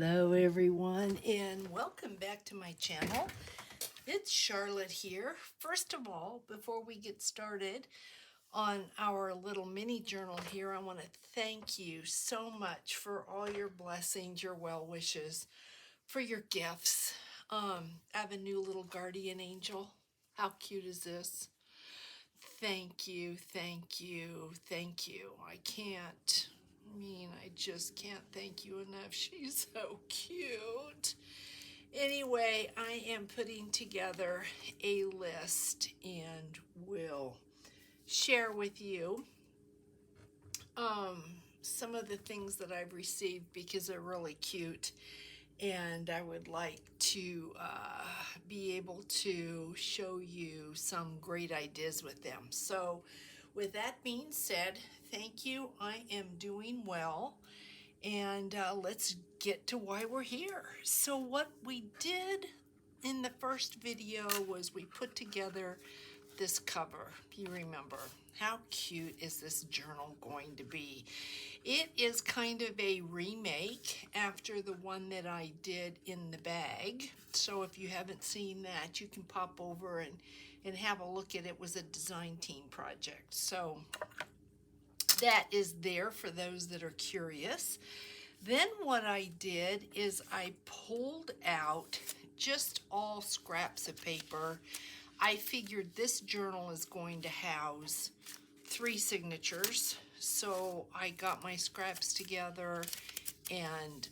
Hello everyone and welcome back to my channel. It's Charlotte here. First of all, before we get started on our little mini journal here, I want to thank you so much for all your blessings, your well wishes, for your gifts. I have a new little guardian angel. How cute is this? Thank you, thank you, thank you. I just can't thank you enough. She's so cute. Anyway, I am putting together a list and will share with you some of the things that I've received because they're really cute, and I would like to be able to show you some great ideas with them. So with that being said, thank you. I am doing well, and let's get to why we're here. So what we did in the first video was we put together this cover. You remember, how cute is this journal going to be? It is kind of a remake after the one that I did in the bag. So if you haven't seen that, you can pop over and have a look at it. It was a design team project. So that is there for those that are curious. Then what I did is I pulled out just all scraps of paper. I figured this journal is going to house 3 signatures. So I got my scraps together, and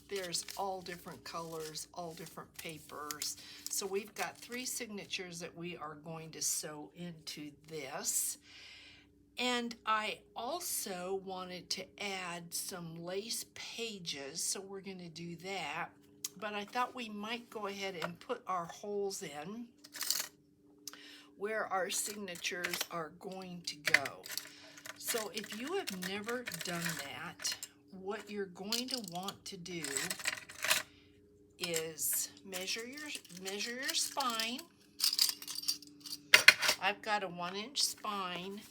there's all different colors, all different papers. So we've got 3 signatures that we are going to sew into this. And I also wanted to add some lace pages, so we're going to do that. But I thought we might go ahead and put our holes in where our signatures are going to go. So if you have never done that, what you're going to want to do is measure your spine. I've got a 1-inch spine,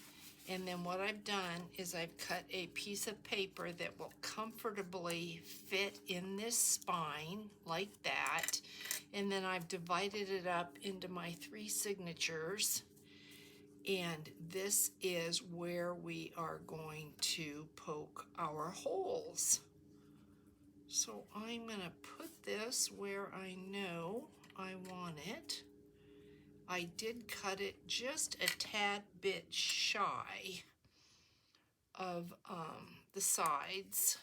and then what I've done is I've cut a piece of paper that will comfortably fit in this spine like that, and then I've divided it up into my 3 signatures, and this is where we are going to poke our holes. So I'm going to put this where I know I want it. I did cut it just a tad bit shy of the sides,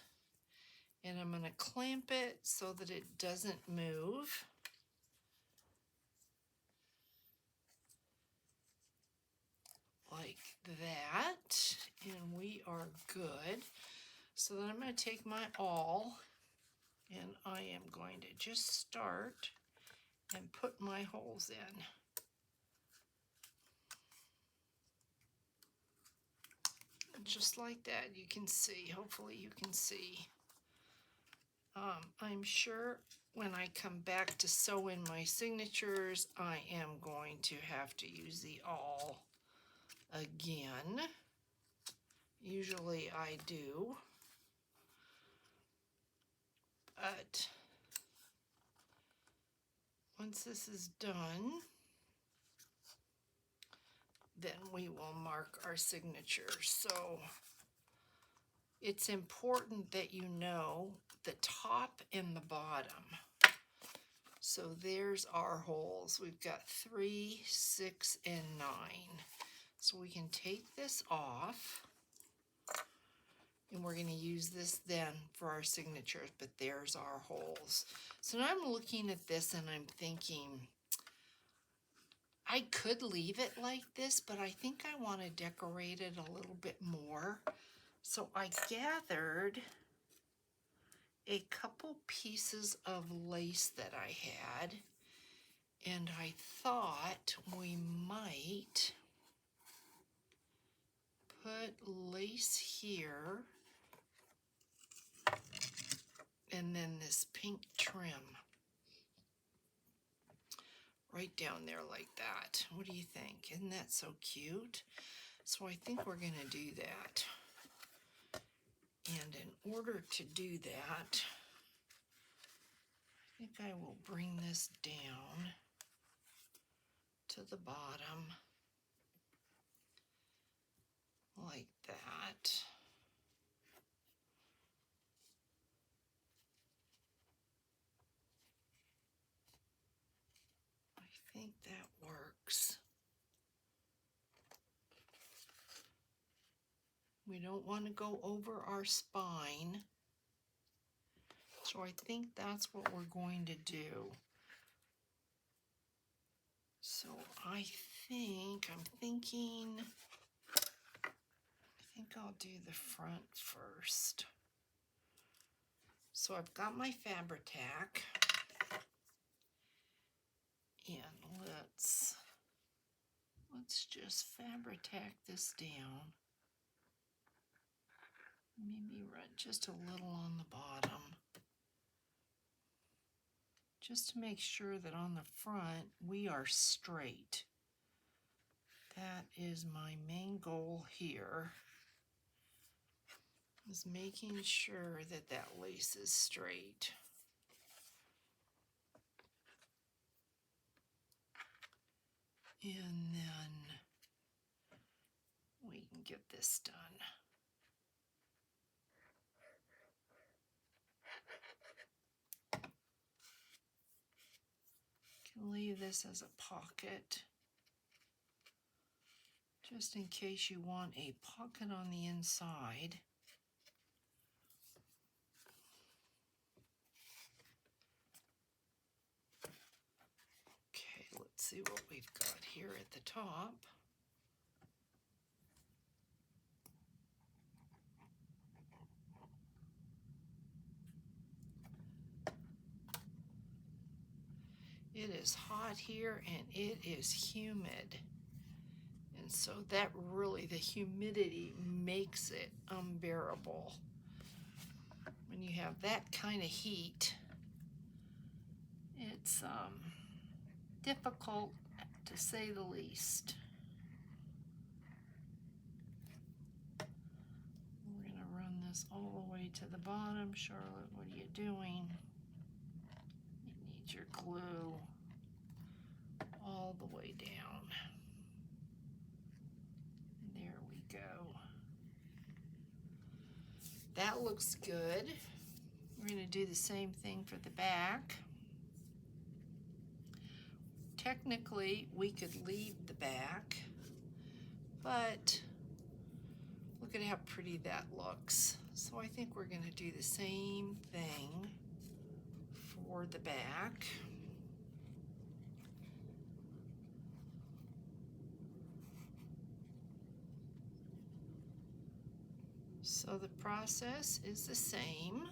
and I'm going to clamp it so that it doesn't move. Like that, and we are good. So then I'm going to take my awl, and I am going to just start and put my holes in. Just like that. You can see, hopefully you can see. I'm sure when I come back to sew in my signatures, I am going to have to use the awl again. Usually I do, but once this is done, then we will mark our signatures. So it's important that you know the top and the bottom. So there's our holes. We've got 3, 6, and 9. So we can take this off, and we're going to use this then for our signatures, but there's our holes. So now I'm looking at this and I'm thinking, I could leave it like this, but I think I want to decorate it a little bit more. So I gathered a couple pieces of lace that I had, and I thought we might put lace here and then this pink trim right down there like that. What do you think? Isn't that so cute? So I think we're going to do that. And in order to do that, think I will bring this down to the bottom like that. I think that works. We don't want to go over our spine. So I think that's what we're going to do. So I think I'll do the front first. So I've got my Fabri-Tac, and let's just Fabri-Tac this down. Maybe run just a little on the bottom, just to make sure that on the front we are straight. That is my main goal here, is making sure that that lace is straight. And then we can get this done. Can leave this as a pocket, just in case you want a pocket on the inside. Okay, let's see what we've got here at the top. It is hot here and it is humid. And so that really, the humidity makes it unbearable. When you have that kind of heat, it's difficult to say the least. We're going to run this all the way to the bottom. Charlotte, what are you doing? You need your glue all the way down. There we go. That looks good. We're going to do the same thing for the back. Technically, we could leave the back, but look at how pretty that looks. So I think we're going to do the same thing for the back. So the process is the same.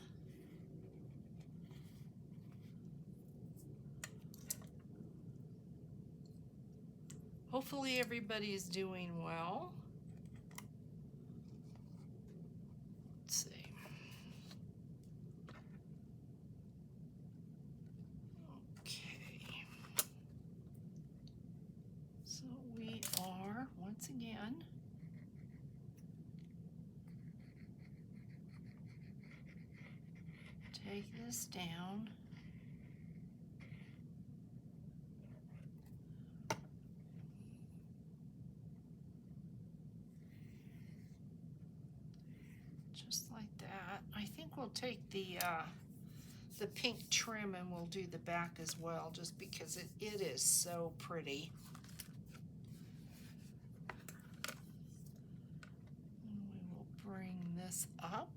Hopefully everybody is doing well. Let's see. Okay. So we are, once again, take this down. Just like that. I think we'll take the pink trim and we'll do the back as well, just because it is so pretty. And we will bring this up.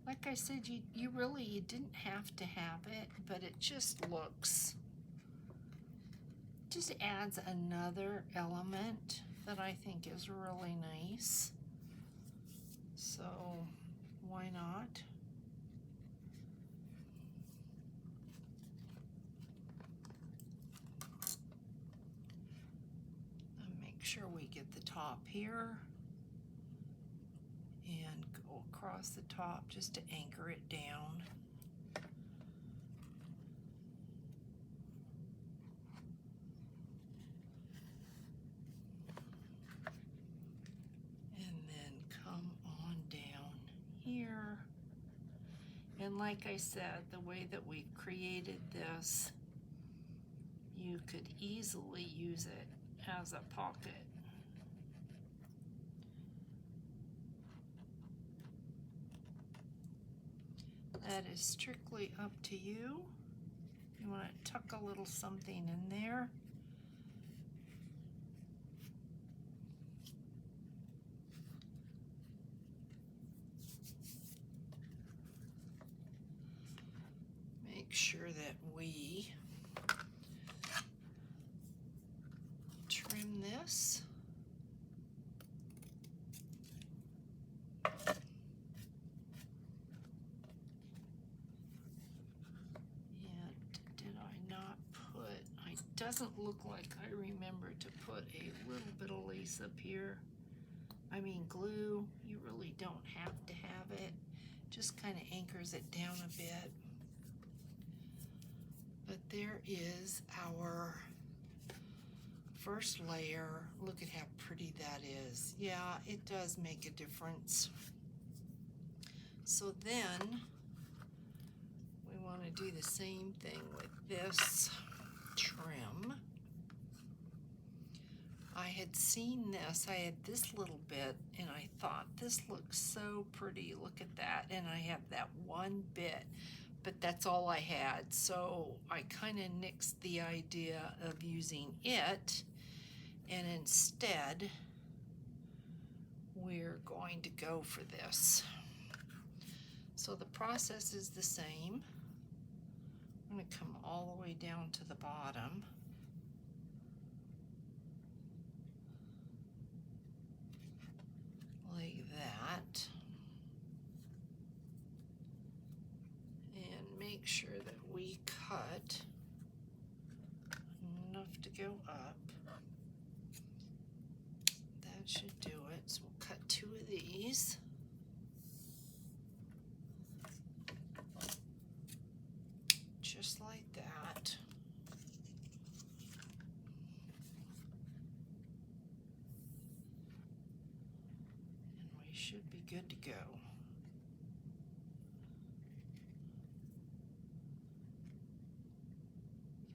Like I said, you really didn't have to have it, but it just adds another element that I think is really nice. So why not? And make sure we get the top here and go across the top just to anchor it down. And then come on down here And like I said, the way that we created this, you could easily use it as a pocket. That is strictly up to you. You want to tuck a little something in there. Make sure that we trim this. Doesn't look like I remember to put a little bit of lace up here. I mean glue, you really don't have to have it. Just kind of anchors it down a bit. But there is our first layer. Look at how pretty that is. Yeah, it does make a difference. So then we want to do the same thing with this trim. I had seen this, I had this little bit, and I thought this looks so pretty. Look at that. And I have that one bit, but that's all I had. So I kind of nixed the idea of using it, and instead we're going to go for this. So the process is the same. I'm going to come all the way down to the bottom. Like that. And make sure that we cut enough to go up. That should do it. So we'll cut 2 of these. Just like that. And we should be good to go.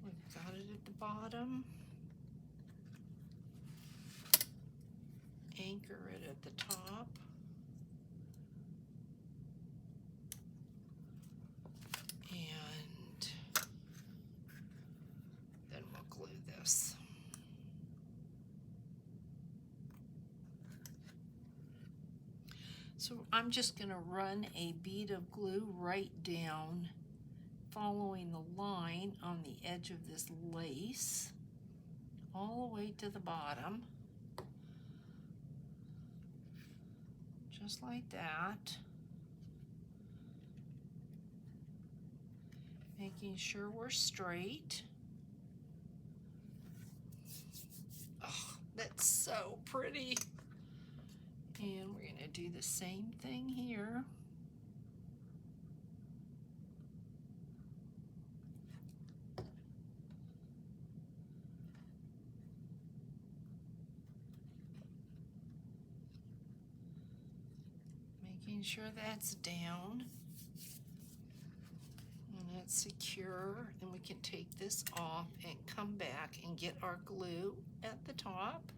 We've got it at the bottom. Anchor it at the top. And then we'll glue this. So I'm just going to run a bead of glue right down, following the line on the edge of this lace, all the way to the bottom. Just like that. Making sure we're straight. Oh, that's so pretty. And we're going to do the same thing here. Making sure that's down and that's secure. And we can take this off and come back and get our glue at the top.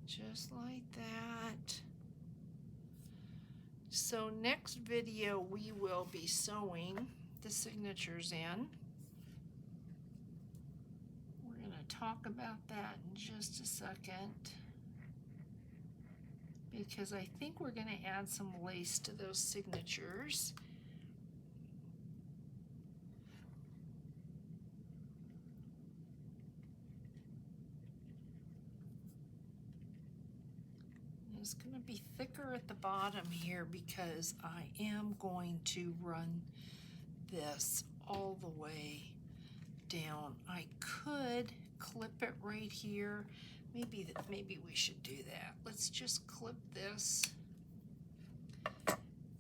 Just like that. So next video we will be sewing the signatures in. We're going to talk about that in just a second, because I think we're going to add some lace to those signatures. It's going to be thicker at the bottom here because I am going to run this all the way down. I could clip it right here. Maybe we should do that. Let's just clip this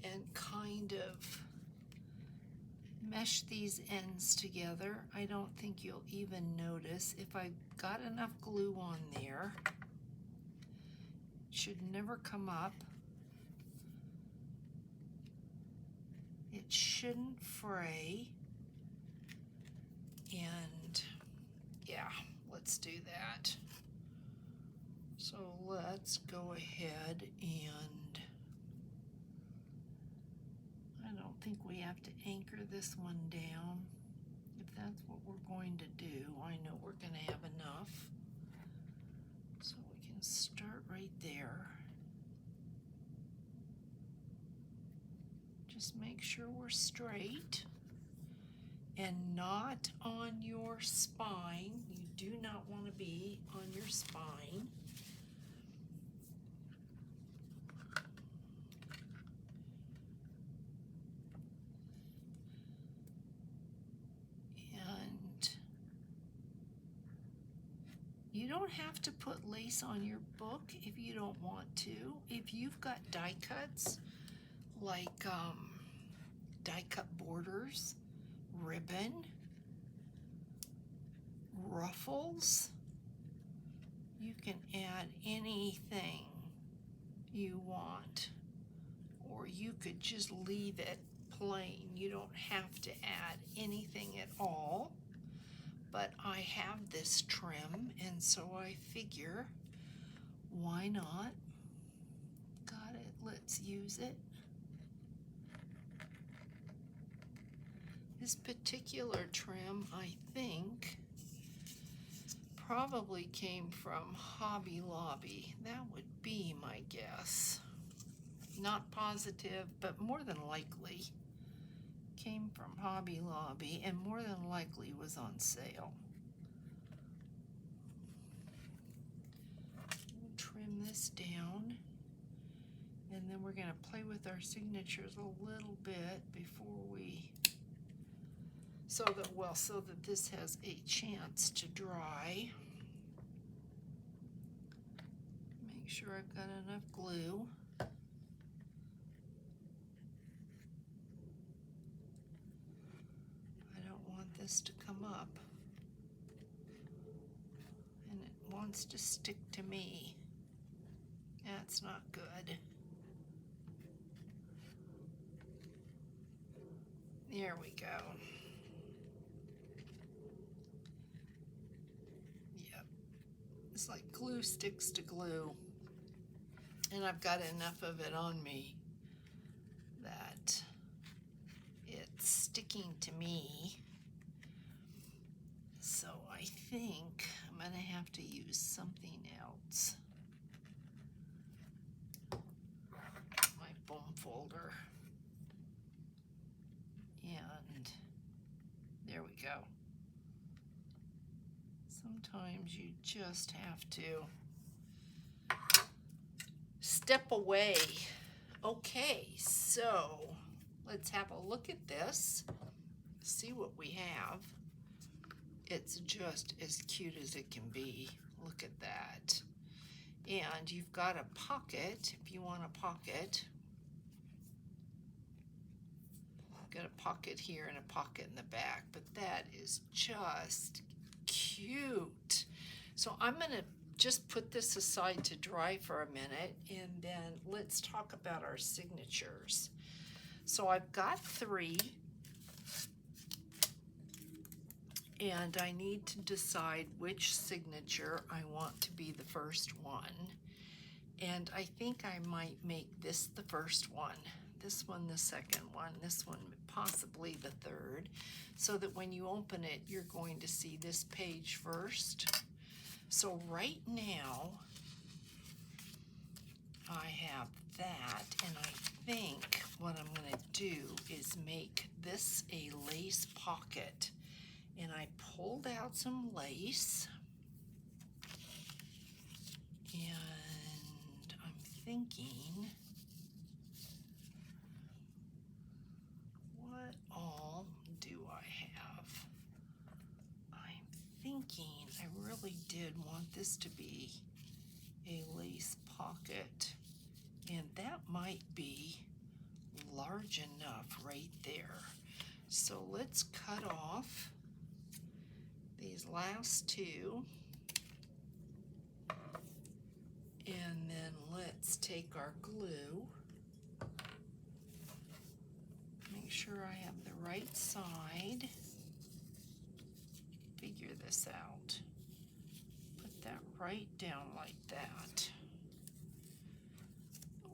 and kind of mesh these ends together. I don't think you'll even notice. If I got enough glue on there, it should never come up. It shouldn't fray. And yeah, let's do that. So let's go ahead and I don't think we have to anchor this one down. If that's what we're going to do, I know we're going to have enough. So we can start right there. Just make sure we're straight and not on your spine. You do not want to be on your spine. And you don't have to put lace on your book if you don't want to. If you've got die cuts, like die cut borders, ribbon, ruffles, you can add anything you want, or you could just leave it plain. You don't have to add anything at all, but I have this trim, and so I figure, why not? Got it, let's use it. This particular trim, I think, probably came from Hobby Lobby. That would be my guess. Not positive, but more than likely came from Hobby Lobby and more than likely was on sale. We'll trim this down, and then we're going to play with our signatures a little bit before we so that this has a chance to dry. Make sure I've got enough glue. I don't want this to come up, and it wants to stick to me. That's not good. There we go. It's like glue sticks to glue, and I've got enough of it on me that it's sticking to me. So I think I'm going to have to use something else. My foam folder. And there we go. Sometimes you just have to step away. Okay, so let's have a look at this, see what we have. It's just as cute as it can be. Look at that. And you've got a pocket if you want a pocket. Got a pocket here and a pocket in the back, but that is just cute. So I'm going to just put this aside to dry for a minute, and then let's talk about our signatures. So I've got 3, and I need to decide which signature I want to be the first one. And I think I might make this the first one, this one the second one, this one possibly the third, so that when you open it, you're going to see this page first. So right now, I have that, and I think what I'm going to do is make this a lace pocket. And I pulled out some lace, and I'm thinking, what all do I have? I'm thinking I really did want this to be a lace pocket, and that might be large enough right there. So let's cut off these last two, and then let's take our glue, make sure I have the right side, figure this out, put that right down like that.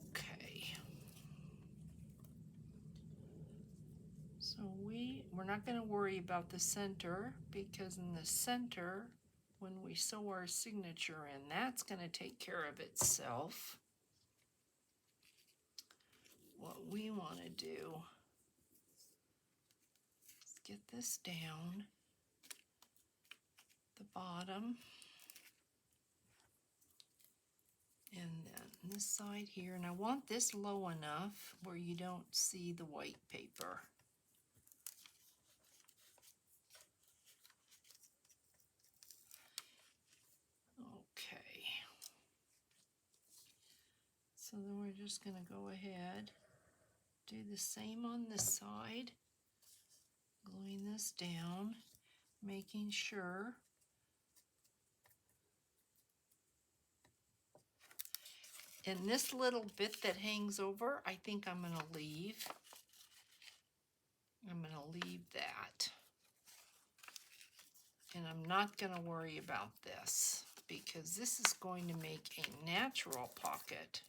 Okay. So we're not going to worry about the center, because in the center, when we sew our signature in, that's going to take care of itself. What we want to do is get this down the bottom, and then this side here, and I want this low enough where you don't see the white paper. Okay, so then we're just going to go ahead, do the same on this side, gluing this down, making sure and this little bit that hangs over, I think I'm going to leave. I'm going to leave that. And I'm not going to worry about this, because this is going to make a natural pocket.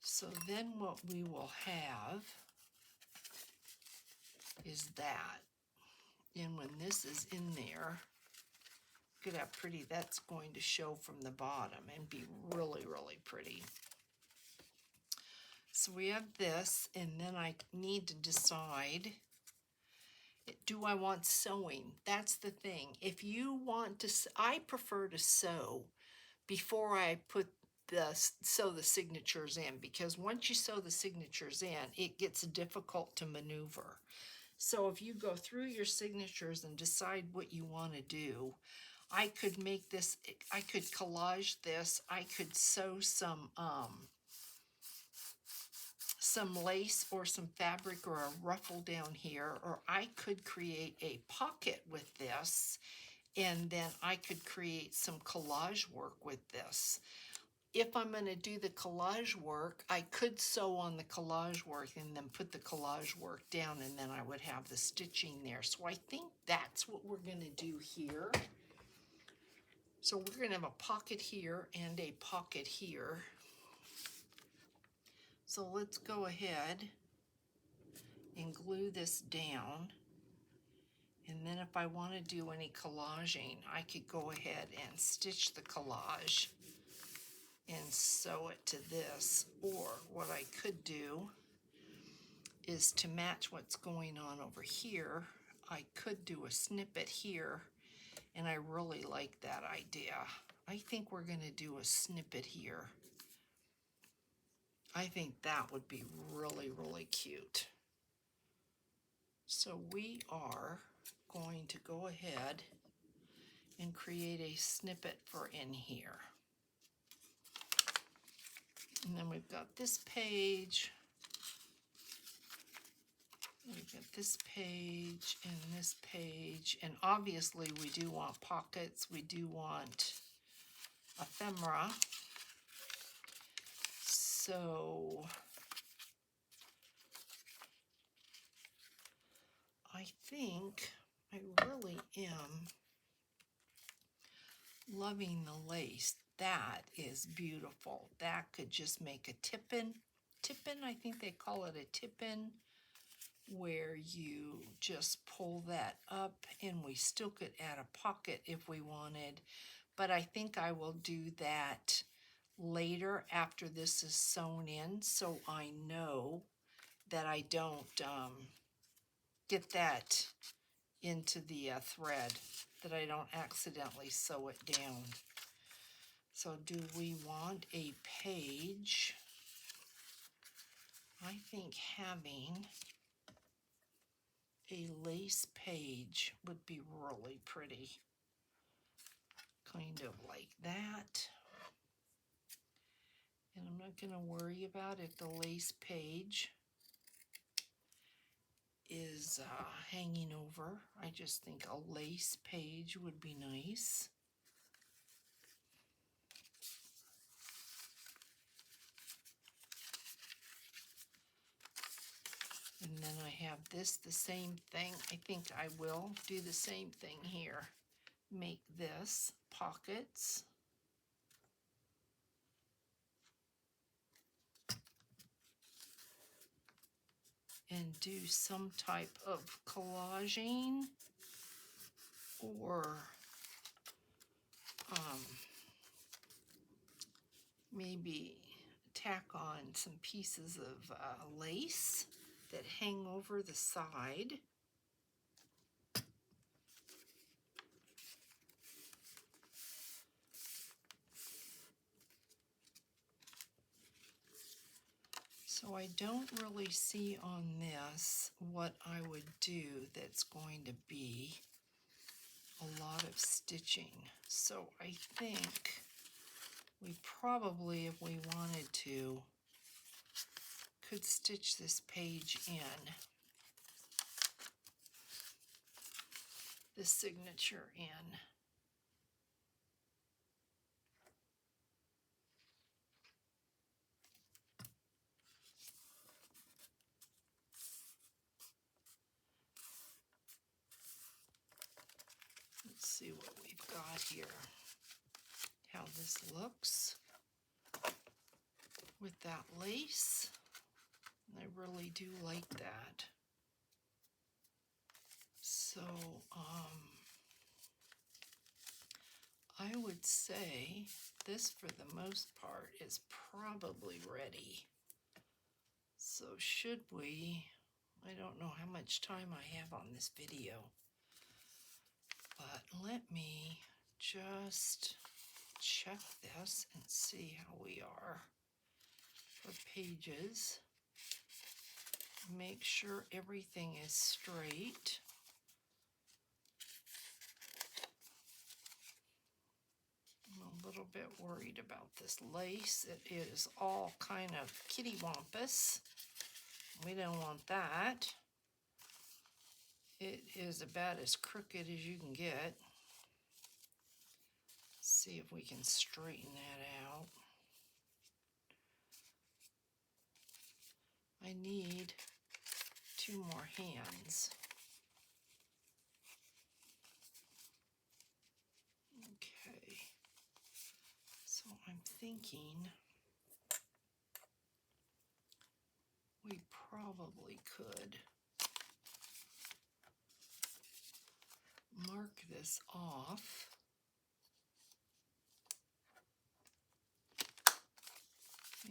So then what we will have is that. And when this is in there, look at how pretty that's going to show from the bottom and be really, really pretty. So we have this, and then I need to decide, do I want sewing? That's the thing. If you want to, I prefer to sew before I sew the signatures in, because once you sew the signatures in, it gets difficult to maneuver. So if you go through your signatures and decide what you want to do, I could make this, I could collage this, I could sew some lace or some fabric or a ruffle down here, or I could create a pocket with this, and then I could create some collage work with this. If I'm going to do the collage work, I could sew on the collage work and then put the collage work down, and then I would have the stitching there. So I think that's what we're going to do here. So we're going to have a pocket here and a pocket here. So let's go ahead and glue this down. And then if I want to do any collaging, I could go ahead and stitch the collage and sew it to this. Or what I could do is, to match what's going on over here, I could do a snippet here, and I really like that idea. I think we're going to do a snippet here. I think that would be really, really cute. So we are going to go ahead and create a snippet for in here. And then we've got this page. We've got this page and this page. And obviously we do want pockets. We do want ephemera. So I think I really am loving the lace. That is beautiful. That could just make a tip-in. Tip-in, I think they call it a tip-in, where you just pull that up, and we still could add a pocket if we wanted. But I think I will do that later after this is sewn in, so I know that I don't get that into the thread, that I don't accidentally sew it down. So do we want a page? I think having a lace page would be really pretty. Kind of like that. And I'm not going to worry about if the lace page is hanging over. I just think a lace page would be nice. And then I have this, the same thing. I think I will do the same thing here. Make this pockets. And do some type of collaging or maybe tack on some pieces of lace that hang over the side. So I don't really see on this what I would do that's going to be a lot of stitching. So I think we probably, if we wanted to, could stitch this page in, the signature in. Let's see what we've got here, how this looks with that lace. I really do like that. So I would say this, for the most part, is probably ready. So should we, I don't know how much time I have on this video, but let me just check this and see how we are for pages. Make sure everything is straight. I'm a little bit worried about this lace. It is all kind of kittywampus. We don't want that. It is about as crooked as you can get. See if we can straighten that out. I need 2 more hands. Okay, so I'm thinking we probably could mark this off.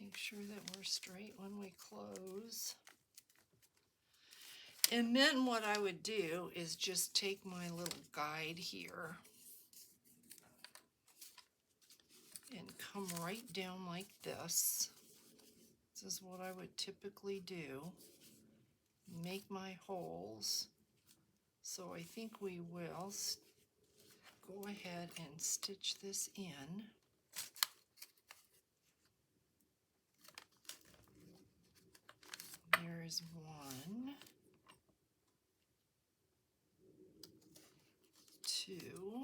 Make sure that we're straight when we close. And then what I would do is just take my little guide here and come right down like this. This is what I would typically do. Make my holes. So I think we will go ahead and stitch this in. There's 1, 2,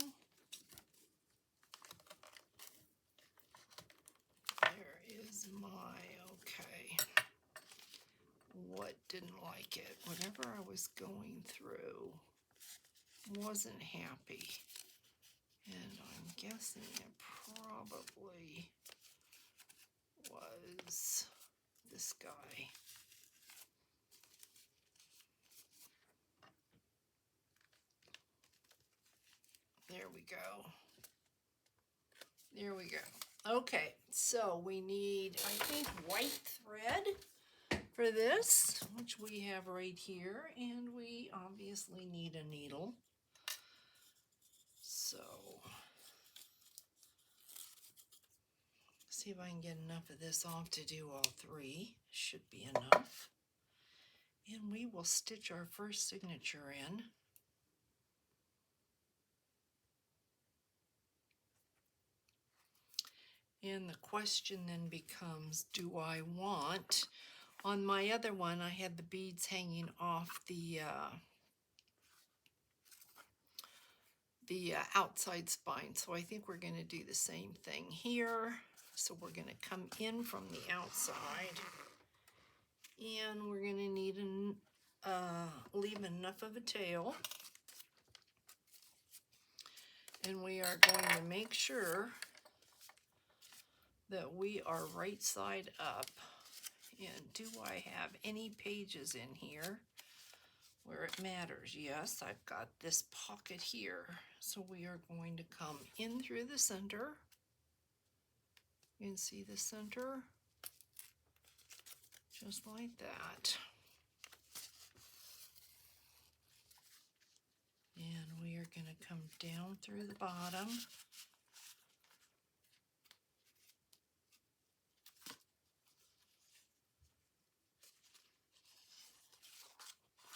there is my, okay, what didn't like it? Whatever I was going through wasn't happy, and I'm guessing it probably was this guy. There we go. There we go. Okay, so we need, I think, white thread for this, which we have right here, and we obviously need a needle. So, see if I can get enough of this off to do all 3. Should be enough. And we will stitch our first signature in. And the question then becomes, do I want On my other one, I had the beads hanging off the outside spine. So I think we're going to do the same thing here. So we're going to come in from the outside, and we're going to need leave enough of a tail. And we are going to make sure that we are right side up. And do I have any pages in here where it matters? Yes, I've got this pocket here. So we are going to come in through the center. You can see the center, just like that. And we are going to come down through the bottom.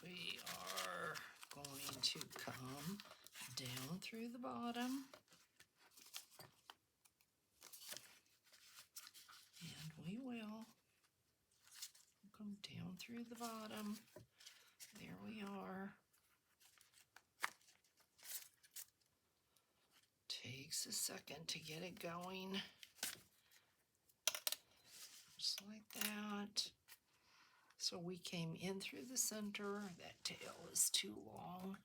We are going to come down through the bottom. And we will come down through the bottom. There we are. Takes a second to get it going. Just like that. So we came in through the center. That tail is too long.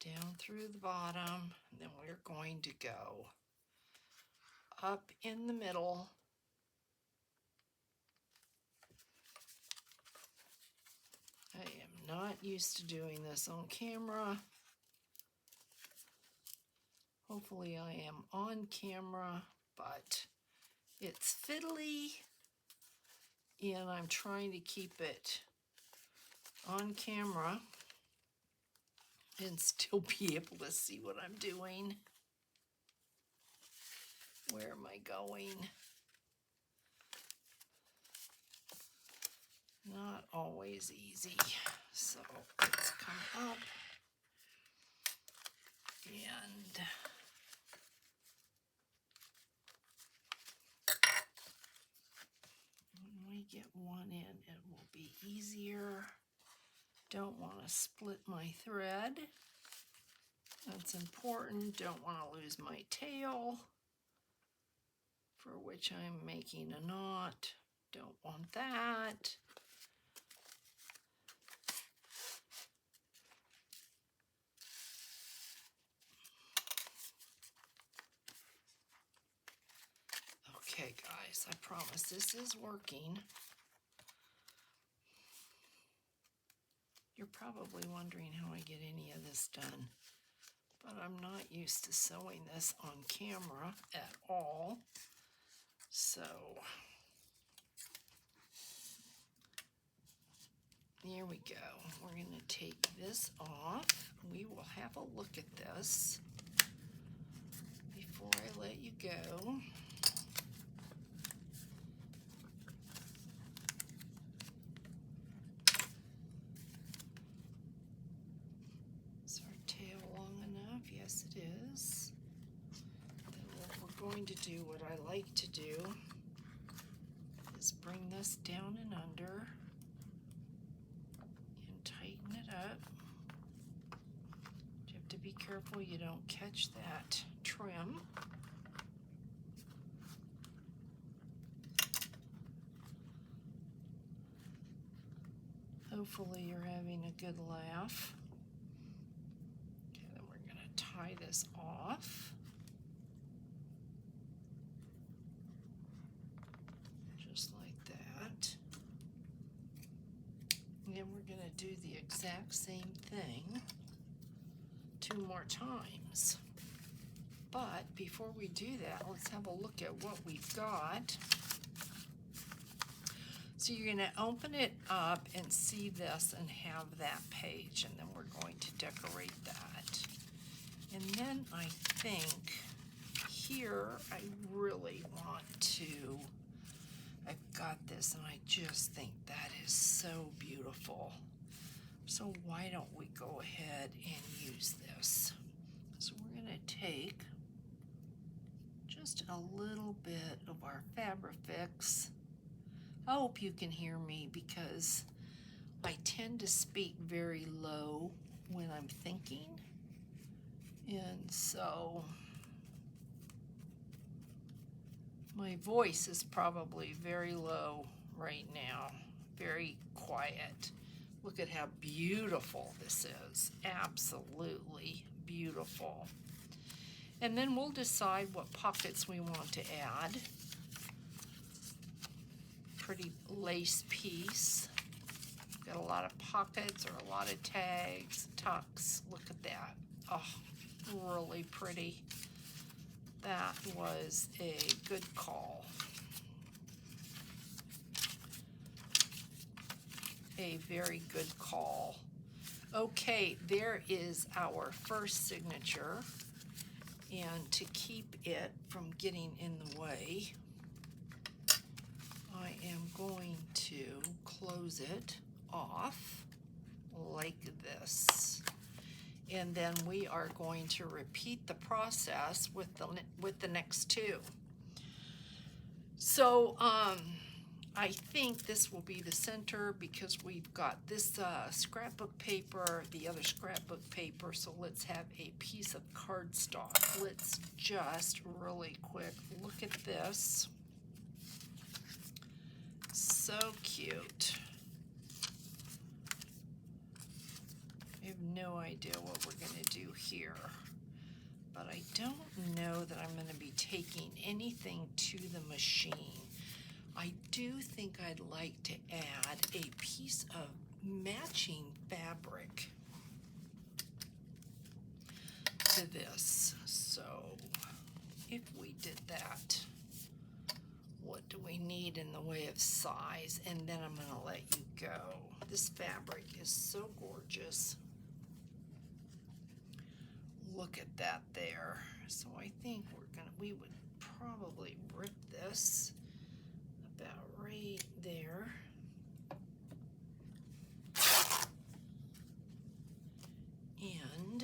Down through the bottom, and then we're going to go up in the middle. I am not used to doing this on camera. Hopefully I am on camera, but it's fiddly, and I'm trying to keep it on camera and still be able to see what I'm doing. Where am I going? Not always easy. So let's come up and when we get one in, it will be easier. Don't want to split my thread. That's important. Don't want to lose my tail, for which I'm making a knot. Don't want that. Okay, guys, I promise this is working. You're probably wondering how I get any of this done, but I'm not used to sewing this on camera at all. So here we go. We're going to take this off. We will have a look at this before I let you go. Is our tail long enough? Yes, it is. Then what we're going to do, what I like to do, is bring this down and under and tighten it up. You have to be careful you don't catch that trim. Hopefully you're having a good laugh. Okay, then we're going to tie this off. Just like that. And then we're going to do the exact same thing 2 more times. But before we do that, let's have a look at what we've got. So you're going to open it up and see this and have that page, and then we're going to decorate that. And then I think here I really want to, I've got this and I just think that is so beautiful. So why don't we go ahead and use this? So we're going to take just just a little bit of our Fabrifix. I hope you can hear me because I tend to speak very low when I'm thinking, and so my voice is probably very low right now, very quiet. Look at how beautiful this is, absolutely beautiful. And then we'll decide what pockets we want to add. Pretty lace piece. Got a lot of pockets or a lot of tags, tucks. Look at that. Oh, really pretty. That was a good call. A very good call. Okay, there is our first signature. And to keep it from getting in the way, I am going to close it off like this. And then we are going to repeat the process with the next two. So I think this will be the center because we've got this scrapbook paper, the other scrapbook paper, so let's have a piece of cardstock. Let's just really quick look at this. So cute. I have no idea what we're going to do here, but I don't know that I'm going to be taking anything to the machine. I do think I'd like to add a piece of matching fabric to this. So if we did that, what do we need in the way of size? And then I'm going to let you go. This fabric is so gorgeous. Look at that there. So I think we would probably rip this about right there. And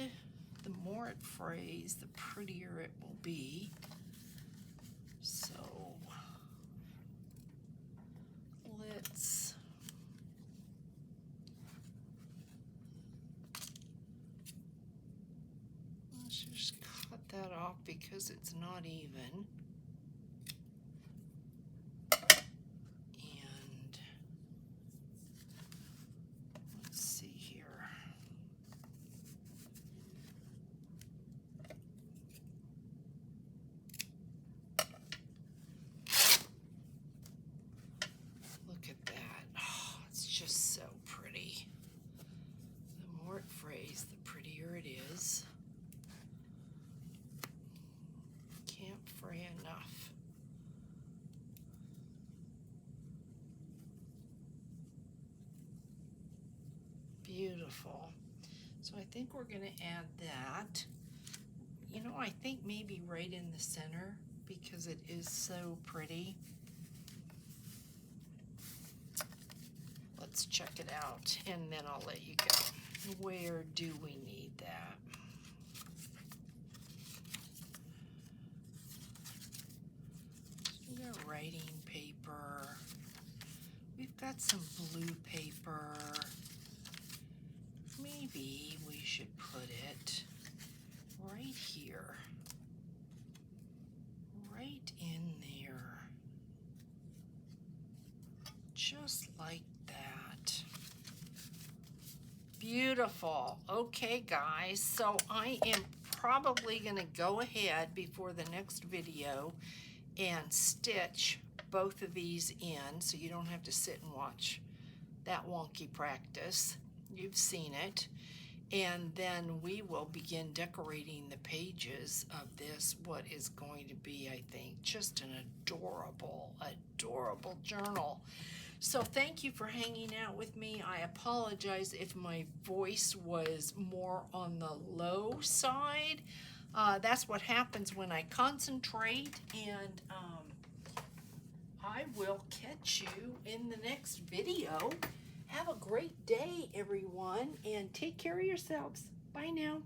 the more it frays, the prettier it will be. So let's just cut that off because it's not even. And let's see here. Look at that. Oh, it's just so pretty. The more it frays, the prettier it is. Can't fray enough. Beautiful. So I think we're going to add that. You know, I think maybe right in the center because it is so pretty. Let's check it out and then I'll let you go. Where do we need that? We've got writing paper. We've got some blue paper. Maybe we should put it right here. Right in there. Just like that. Beautiful. Okay, guys, so I am probably going to go ahead before the next video and stitch both of these in so you don't have to sit and watch that wonky practice. You've seen it. And then we will begin decorating the pages of this, what is going to be, I think, just an adorable, adorable journal. So thank you for hanging out with me. I apologize if my voice was more on the low side. That's what happens when I concentrate, and I will catch you in the next video. Have a great day, everyone, and take care of yourselves. Bye now.